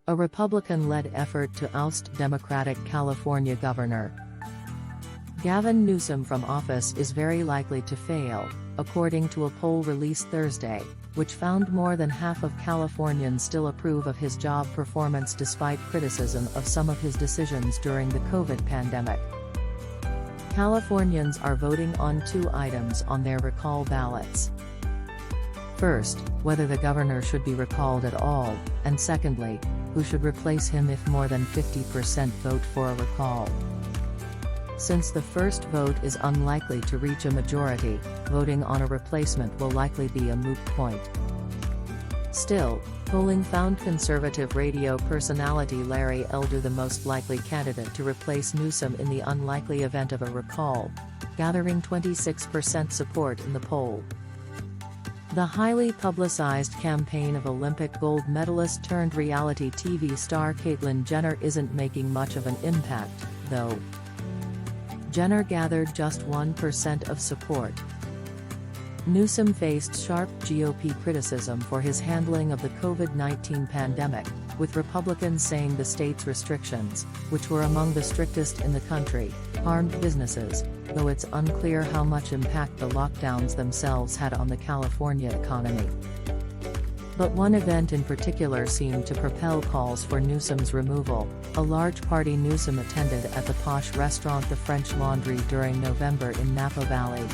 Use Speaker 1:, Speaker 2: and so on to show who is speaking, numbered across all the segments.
Speaker 1: A Republican-led effort to oust Democratic California Governor Gavin Newsom from office is very likely to fail, according to a poll released Thursday, which found more than half of Californians still approve of his job performance despite criticism of some of his decisions during the COVID pandemic. Californians are voting on two items on their recall ballots. First, whether the governor should be recalled at all, and secondly, who should replace him if more than 50% vote for a recall. Since the first vote is unlikely to reach a majority, voting on a replacement will likely be a moot point. Still, polling found conservative radio personality Larry Elder the most likely candidate to replace Newsom in the unlikely event of a recall, gathering 26% support in the poll. The highly publicized campaign of Olympic gold medalist turned reality TV star Caitlyn Jenner isn't making much of an impact, though. Jenner gathered just 1% of support. Newsom faced sharp GOP criticism for his handling of the COVID-19 pandemic, with Republicans saying the state's restrictions, which were among the strictest in the country, harmed businesses, though it's unclear how much impact the lockdowns themselves had on the California economy. But one event in particular seemed to propel calls for Newsom's removal, a large party Newsom attended at the posh restaurant The French Laundry during November in Napa Valley.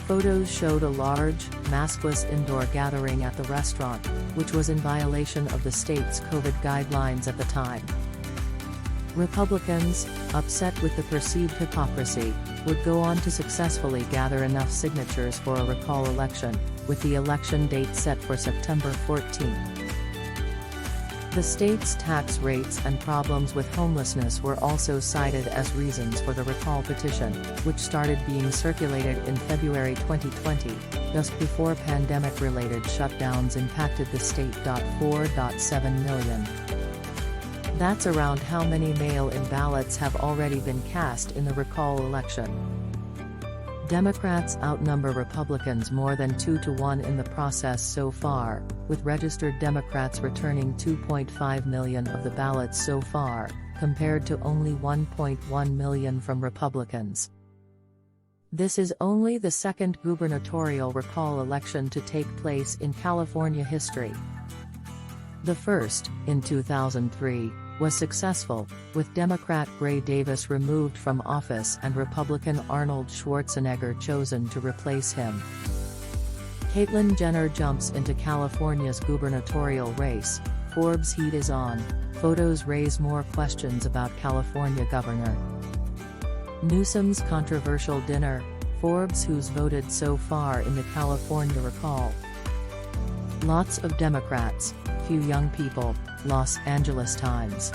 Speaker 1: Photos showed a large, maskless indoor gathering at the restaurant, which was in violation of the state's COVID guidelines at the time. Republicans, upset with the perceived hypocrisy, would go on to successfully gather enough signatures for a recall election, with the election date set for September 14. The state's tax rates and problems with homelessness were also cited as reasons for the recall petition, which started being circulated in February 2020, just before pandemic-related shutdowns impacted the state. 4.7 million. That's around how many mail-in ballots have already been cast in the recall election. Democrats outnumber Republicans more than 2-to-1 in the process so far, with registered Democrats returning 2.5 million of the ballots so far, compared to only 1.1 million from Republicans. This is only the second gubernatorial recall election to take place in California history. The first, in 2003, was successful, with Democrat Gray Davis removed from office and Republican Arnold Schwarzenegger chosen to replace him. Caitlyn Jenner jumps into California's gubernatorial race. Forbes' heat is on. Photos raise more questions about California governor. Newsom's controversial dinner. Forbes who's voted so far in the California recall. Lots of Democrats, few young people. Los Angeles Times.